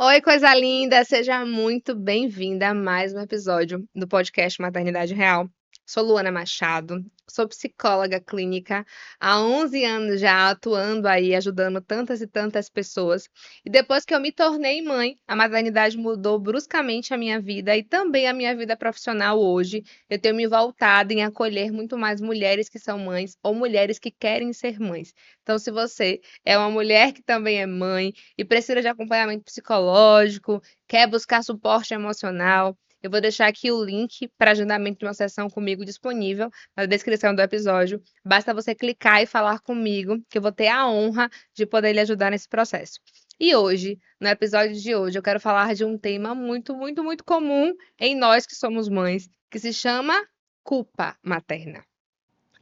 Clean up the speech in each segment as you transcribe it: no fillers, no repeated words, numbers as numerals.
Oi, coisa linda! Seja muito bem-vinda a mais um episódio do podcast Maternidade Real. Sou Luana Machado, sou psicóloga clínica há 11 anos já atuando aí, ajudando tantas e tantas pessoas. E depois que eu me tornei mãe, a maternidade mudou bruscamente a minha vida e também a minha vida profissional hoje. Eu tenho me voltado em acolher muito mais mulheres que são mães ou mulheres que querem ser mães. Então, se você é uma mulher que também é mãe, e precisa de acompanhamento psicológico, quer buscar suporte emocional, eu vou deixar aqui o link para agendamento de uma sessão comigo disponível na descrição do episódio. Basta você clicar e falar comigo, que eu vou ter a honra de poder lhe ajudar nesse processo. E hoje, no episódio de hoje, eu quero falar de um tema muito, muito, muito comum em nós que somos mães, que se chama culpa materna.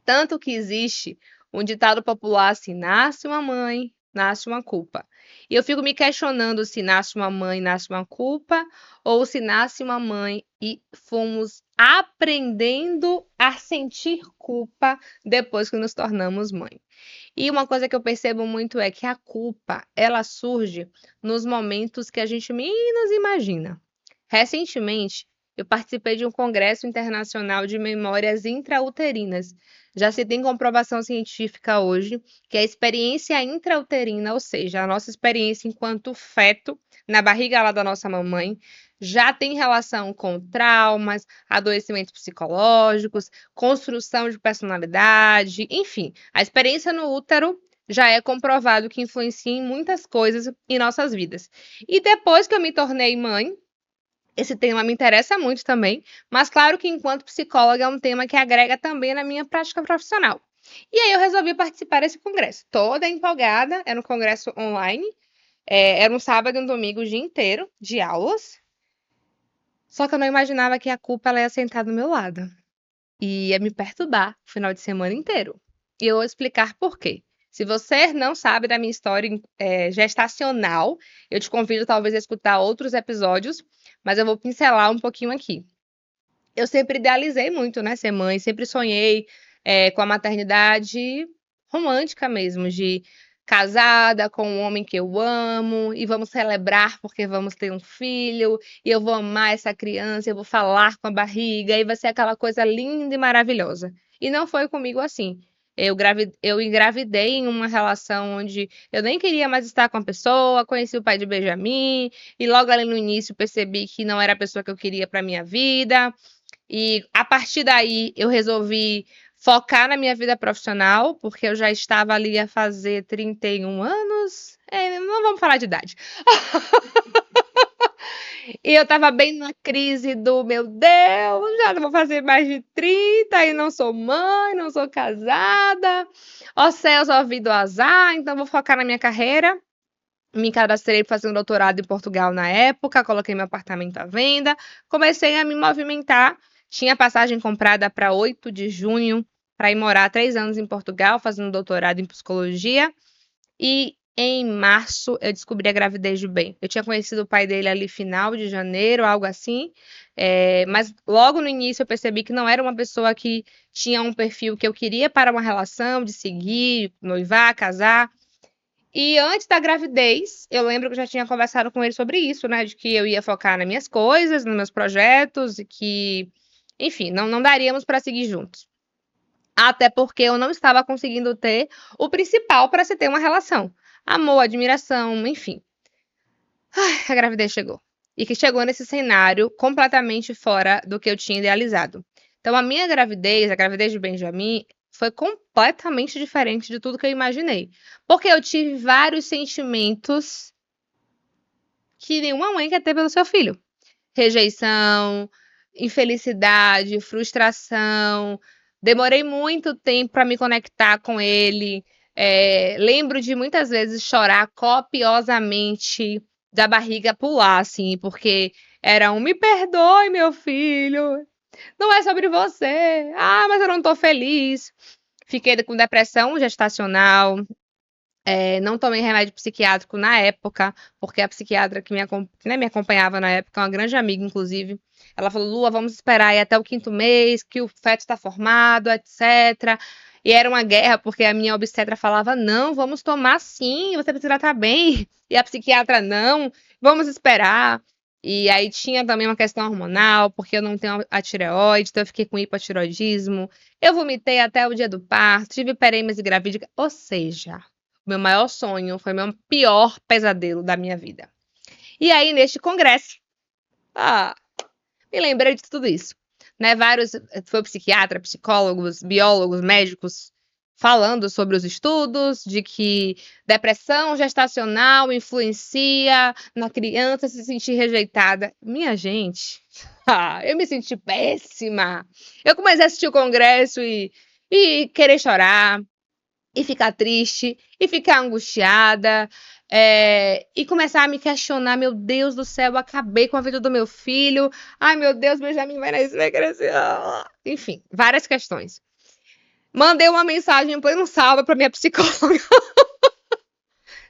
Tanto que existe um ditado popular assim: nasce uma mãe, nasce uma culpa. E eu fico me questionando se nasce uma mãe, nasce uma culpa, ou se nasce uma mãe e fomos aprendendo a sentir culpa depois que nos tornamos mãe. E uma coisa que eu percebo muito é que a culpa, ela surge nos momentos que a gente menos imagina. Recentemente, eu participei de um congresso internacional de memórias intrauterinas. Já se tem comprovação científica hoje que a experiência intrauterina, ou seja, a nossa experiência enquanto feto na barriga lá da nossa mamãe, já tem relação com traumas, adoecimentos psicológicos, construção de personalidade, enfim, a experiência no útero já é comprovado que influencia em muitas coisas em nossas vidas. E depois que eu me tornei mãe, esse tema me interessa muito também, mas claro que enquanto psicóloga é um tema que agrega também na minha prática profissional. E aí eu resolvi participar desse congresso, toda empolgada, era um congresso online, era um sábado e um domingo o dia inteiro de aulas, só que eu não imaginava que a culpa ela ia sentar do meu lado e ia me perturbar o final de semana inteiro. E eu vou explicar por quê. Se você não sabe da minha história gestacional, eu te convido talvez a escutar outros episódios, mas eu vou pincelar um pouquinho aqui. Eu sempre idealizei muito, né, ser mãe, sempre sonhei com a maternidade romântica mesmo, de casada com um homem que eu amo, e vamos celebrar porque vamos ter um filho, e eu vou amar essa criança, eu vou falar com a barriga, e vai ser aquela coisa linda e maravilhosa. E não foi comigo assim. Eu engravidei em uma relação onde eu nem queria mais estar com a pessoa, conheci o pai de Benjamin, e logo ali no início percebi que não era a pessoa que eu queria para minha vida. E a partir daí eu resolvi focar na minha vida profissional, porque eu já estava ali a fazer 31 anos. Não vamos falar de idade. E eu estava bem na crise do meu Deus, já não vou fazer mais de 30 e não sou mãe, não sou casada. Ó céus, ó vida, ó azar, então vou focar na minha carreira. Me cadastrei para fazer um doutorado em Portugal na época, coloquei meu apartamento à venda, comecei a me movimentar. Tinha passagem comprada para 8 de junho para ir morar 3 anos em Portugal, fazendo doutorado em psicologia. E em março eu descobri a gravidez de Ben. Eu tinha conhecido o pai dele ali final de janeiro, algo assim. Mas logo no início eu percebi que não era uma pessoa que tinha um perfil que eu queria para uma relação, de seguir, noivar, casar. E antes da gravidez, eu lembro que eu já tinha conversado com ele sobre isso, né? De que eu ia focar nas minhas coisas, nos meus projetos, e que, enfim, não daríamos para seguir juntos. Até porque eu não estava conseguindo ter o principal para se ter uma relação: amor, admiração, enfim. A gravidez chegou. E que chegou nesse cenário completamente fora do que eu tinha idealizado. Então, a minha gravidez, a gravidez de Benjamin, foi completamente diferente de tudo que eu imaginei. Porque eu tive vários sentimentos que nenhuma mãe quer ter pelo seu filho: rejeição, infelicidade, frustração. Demorei muito tempo para me conectar com ele. Lembro de muitas vezes chorar copiosamente, da barriga pular, assim, porque era um: me perdoe, meu filho, não é sobre você. Ah, mas eu não tô feliz. Fiquei com depressão gestacional. Não tomei remédio psiquiátrico na época, porque a psiquiatra que me acompanhava na época, uma grande amiga, inclusive, ela falou: Lua, vamos esperar aí até o 5º mês, que o feto está formado, etc. E era uma guerra, porque a minha obstetra falava: não, vamos tomar sim, você precisa estar bem. E a psiquiatra: não, vamos esperar. E aí tinha também uma questão hormonal, porque eu não tenho a tireoide, então eu fiquei com hipotireoidismo. Eu vomitei até o dia do parto, tive hiperêmese gravídica, ou seja, o meu maior sonho foi o meu pior pesadelo da minha vida. E aí, neste congresso, ah, me lembrei de tudo isso. Né? Foi psiquiatra, psicólogos, biólogos, médicos falando sobre os estudos, de que depressão gestacional influencia na criança se sentir rejeitada. Minha gente, eu me senti péssima. Eu comecei a assistir o congresso e querer chorar, e ficar triste, e ficar angustiada, e começar a me questionar, meu Deus do céu, eu acabei com a vida do meu filho, ai meu Deus, Benjamin vai crescer, enfim, várias questões. Mandei uma mensagem em pleno sábado para minha psicóloga,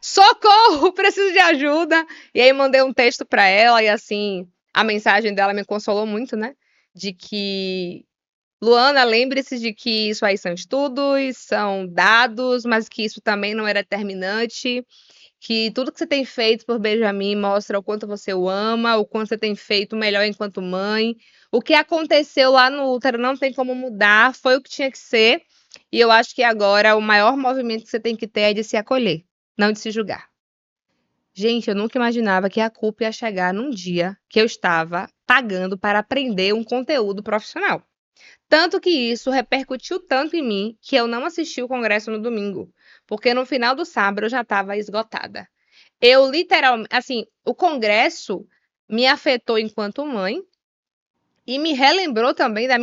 socorro, preciso de ajuda, e aí mandei um texto para ela, e assim, a mensagem dela me consolou muito, né, de que Luana, lembre-se de que isso aí são estudos, são dados, mas que isso também não é determinante, que tudo que você tem feito por Benjamin mostra o quanto você o ama, o quanto você tem feito melhor enquanto mãe. O que aconteceu lá no útero não tem como mudar, foi o que tinha que ser. E eu acho que agora o maior movimento que você tem que ter é de se acolher, não de se julgar. Gente, eu nunca imaginava que a culpa ia chegar num dia que eu estava pagando para aprender um conteúdo profissional. Tanto que isso repercutiu tanto em mim que eu não assisti o congresso no domingo, porque no final do sábado eu já estava esgotada. Eu literalmente, assim, o congresso me afetou enquanto mãe e me relembrou também da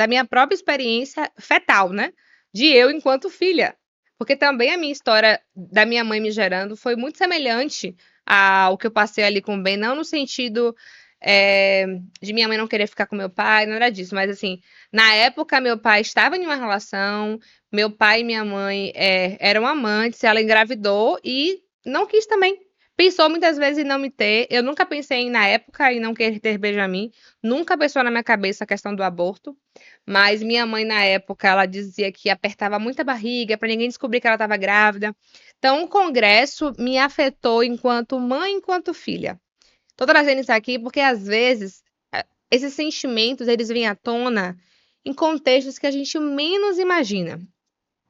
minha própria experiência fetal, né? De eu enquanto filha. Porque também a minha história da minha mãe me gerando foi muito semelhante ao que eu passei ali com o Ben, não no sentido de minha mãe não querer ficar com meu pai, não era disso, mas assim, na época meu pai estava em uma relação, meu pai e minha mãe eram amantes, ela engravidou e não quis também. Pensou muitas vezes em não me ter. Eu nunca pensei na época em não querer ter Benjamin. Nunca pensou na minha cabeça a questão do aborto. Mas minha mãe, na época, ela dizia que apertava muito a barriga para ninguém descobrir que ela estava grávida. Então, o congresso me afetou enquanto mãe, enquanto filha. Tô trazendo isso aqui porque, às vezes, esses sentimentos, eles vêm à tona em contextos que a gente menos imagina.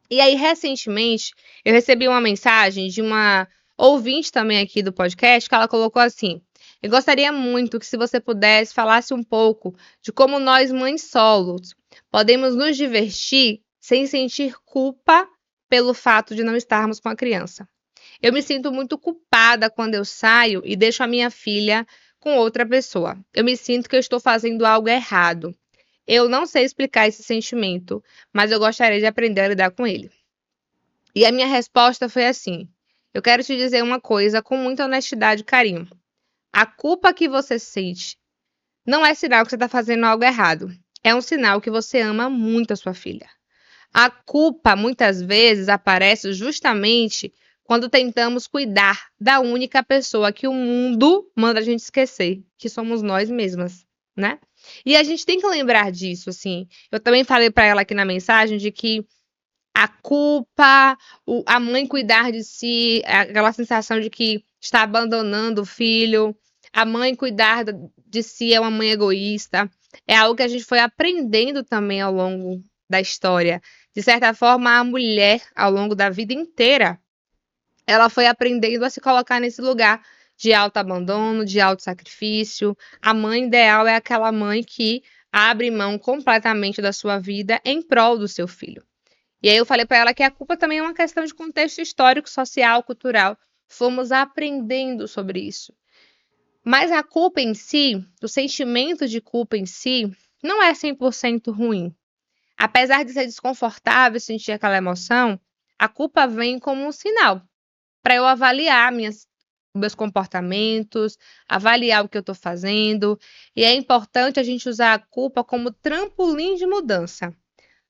E aí, recentemente, eu recebi uma mensagem de uma ouvinte também aqui do podcast, que ela colocou assim: eu gostaria muito que, se você pudesse, falasse um pouco de como nós, mães solos, podemos nos divertir sem sentir culpa pelo fato de não estarmos com a criança. Eu me sinto muito culpada quando eu saio e deixo a minha filha com outra pessoa. Eu me sinto que eu estou fazendo algo errado. Eu não sei explicar esse sentimento, mas eu gostaria de aprender a lidar com ele. E a minha resposta foi assim: eu quero te dizer uma coisa com muita honestidade e carinho. A culpa que você sente não é sinal que você está fazendo algo errado. É um sinal que você ama muito a sua filha. A culpa, muitas vezes, aparece justamente quando tentamos cuidar da única pessoa que o mundo manda a gente esquecer, que somos nós mesmas, né? E a gente tem que lembrar disso, assim. Eu também falei para ela aqui na mensagem de que a culpa, a mãe cuidar de si, aquela sensação de que está abandonando o filho, a mãe cuidar de si é uma mãe egoísta, é algo que a gente foi aprendendo também ao longo da história. De certa forma, a mulher, ao longo da vida inteira, ela foi aprendendo a se colocar nesse lugar de autoabandono, de autossacrifício. A mãe ideal é aquela mãe que abre mão completamente da sua vida em prol do seu filho. E aí eu falei para ela que a culpa também é uma questão de contexto histórico, social, cultural. Fomos aprendendo sobre isso. Mas a culpa em si, o sentimento de culpa em si, não é 100% ruim. Apesar de ser desconfortável sentir aquela emoção, a culpa vem como um sinal para eu avaliar meus comportamentos, avaliar o que eu estou fazendo. E é importante a gente usar a culpa como trampolim de mudança,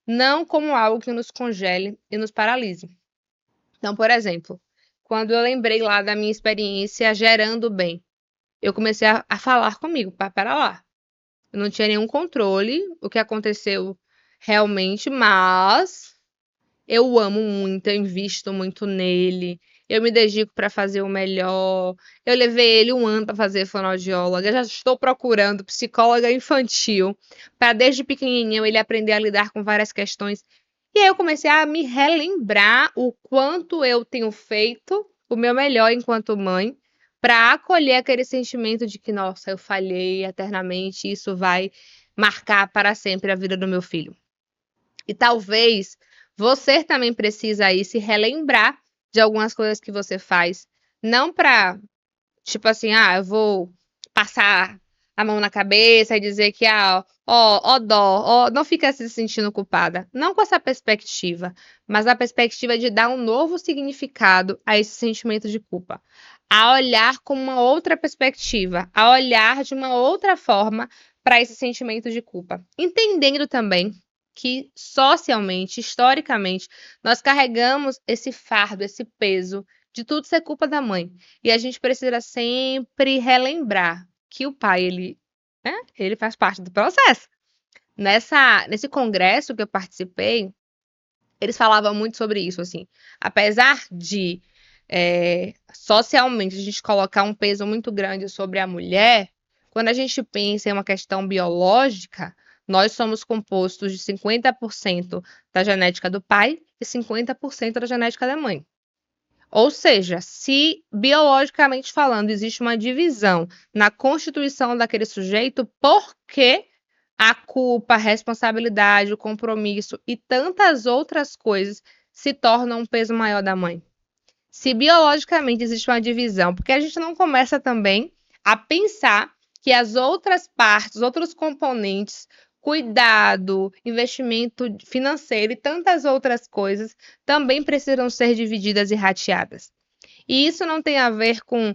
não como algo que nos congele e nos paralise. Então, por exemplo, quando eu lembrei lá da minha experiência gerando bem, eu comecei a falar comigo, para lá. Eu não tinha nenhum controle o que aconteceu realmente, mas eu o amo muito, eu invisto muito nele, eu me dedico para fazer o melhor. Eu levei ele 1 ano para fazer fonoaudióloga, já estou procurando psicóloga infantil, para desde pequenininho ele aprender a lidar com várias questões. E aí eu comecei a me relembrar o quanto eu tenho feito o meu melhor enquanto mãe para acolher aquele sentimento de que, nossa, eu falhei eternamente, e isso vai marcar para sempre a vida do meu filho. E talvez você também precisa aí se relembrar de algumas coisas que você faz, não para, tipo assim, eu vou passar a mão na cabeça e dizer que, ó dó, ó, não fica se sentindo culpada. Não com essa perspectiva, mas a perspectiva de dar um novo significado a esse sentimento de culpa. A olhar com uma outra perspectiva, a olhar de uma outra forma para esse sentimento de culpa. Entendendo também que socialmente, historicamente, nós carregamos esse fardo, esse peso de tudo ser culpa da mãe. E a gente precisa sempre relembrar que o pai, ele faz parte do processo. Nesse congresso que eu participei, eles falavam muito sobre isso, assim. Apesar de socialmente a gente colocar um peso muito grande sobre a mulher, quando a gente pensa em uma questão biológica, nós somos compostos de 50% da genética do pai e 50% da genética da mãe. Ou seja, se biologicamente falando existe uma divisão na constituição daquele sujeito, por que a culpa, a responsabilidade, o compromisso e tantas outras coisas se tornam um peso maior da mãe? Se biologicamente existe uma divisão, porque a gente não começa também a pensar que as outras partes, os outros componentes, cuidado, investimento financeiro e tantas outras coisas também precisam ser divididas e rateadas. E isso não tem a ver com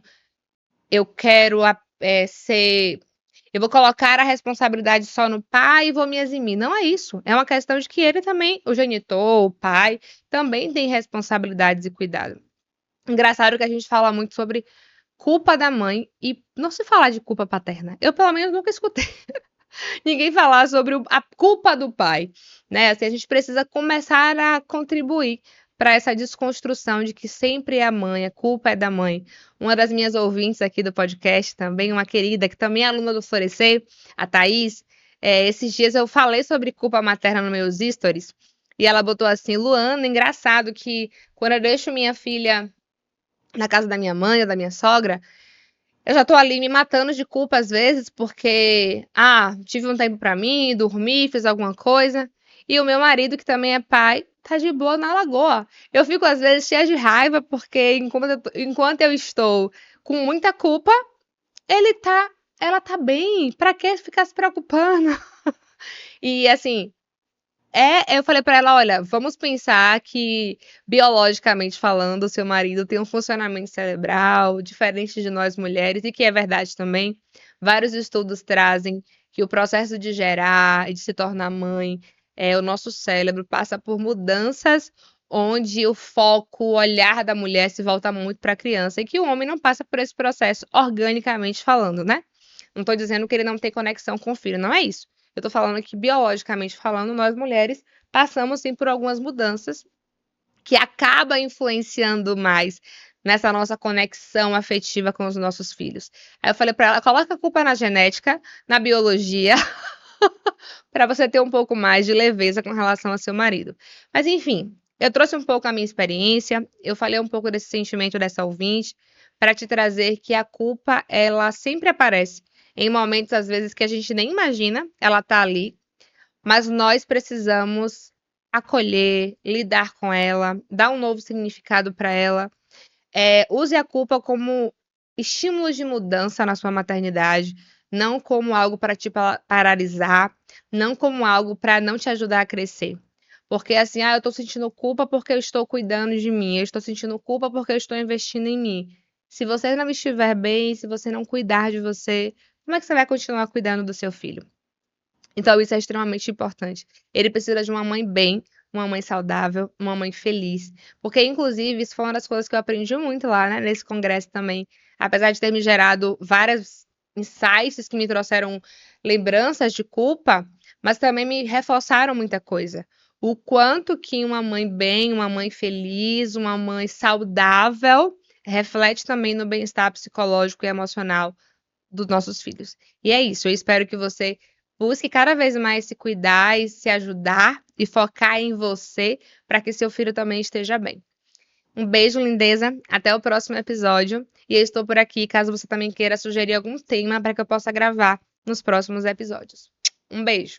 eu quero ser. Eu vou colocar a responsabilidade só no pai e vou me eximir. Não é isso. É uma questão de que ele também, o genitor, o pai, também tem responsabilidades e cuidado. Engraçado que a gente fala muito sobre culpa da mãe e não se fala de culpa paterna. Eu, pelo menos, nunca escutei ninguém falar sobre a culpa do pai, né? Assim, a gente precisa começar a contribuir para essa desconstrução de que sempre é a mãe, a culpa é da mãe. Uma das minhas ouvintes aqui do podcast também, uma querida, que também é aluna do Florescer, a Thaís, esses dias eu falei sobre culpa materna nos meus stories, e ela botou assim, Luana, engraçado que quando eu deixo minha filha na casa da minha mãe ou da minha sogra, eu já tô ali me matando de culpa às vezes, porque, tive um tempo pra mim, dormi, fiz alguma coisa. E o meu marido, que também é pai, tá de boa na lagoa. Eu fico às vezes cheia de raiva, porque enquanto eu estou com muita culpa, ela tá bem. Pra que ficar se preocupando? E assim, eu falei pra ela, olha, vamos pensar que, biologicamente falando, o seu marido tem um funcionamento cerebral diferente de nós mulheres, e que é verdade também. Vários estudos trazem que o processo de gerar e de se tornar mãe, o nosso cérebro passa por mudanças onde o foco, o olhar da mulher se volta muito para a criança, e que o homem não passa por esse processo organicamente falando, né? Não estou dizendo que ele não tem conexão com o filho, não é isso. Eu tô falando que, biologicamente falando, nós mulheres passamos sim por algumas mudanças que acaba influenciando mais nessa nossa conexão afetiva com os nossos filhos. Aí eu falei pra ela, coloca a culpa na genética, na biologia, para você ter um pouco mais de leveza com relação ao seu marido. Mas enfim, eu trouxe um pouco a minha experiência, eu falei um pouco desse sentimento dessa ouvinte, para te trazer que a culpa, ela sempre aparece em momentos, às vezes, que a gente nem imagina, ela tá ali, mas nós precisamos acolher, lidar com ela, dar um novo significado para ela. Use a culpa como estímulo de mudança na sua maternidade, não como algo para te paralisar, não como algo para não te ajudar a crescer. Porque assim, eu estou sentindo culpa porque eu estou cuidando de mim, eu estou sentindo culpa porque eu estou investindo em mim. Se você não estiver bem, se você não cuidar de você, como é que você vai continuar cuidando do seu filho? Então, isso é extremamente importante. Ele precisa de uma mãe bem, uma mãe saudável, uma mãe feliz. Porque, inclusive, isso foi uma das coisas que eu aprendi muito lá, né, nesse congresso também. Apesar de ter me gerado vários insights que me trouxeram lembranças de culpa, mas também me reforçaram muita coisa. o quanto que uma mãe bem, uma mãe feliz, uma mãe saudável reflete também no bem-estar psicológico e emocional dos nossos filhos. E é isso, eu espero que você busque cada vez mais se cuidar e se ajudar e focar em você para que seu filho também esteja bem. Um beijo, lindeza. Até o próximo episódio. E eu estou por aqui caso você também queira sugerir algum tema para que eu possa gravar nos próximos episódios. Um beijo.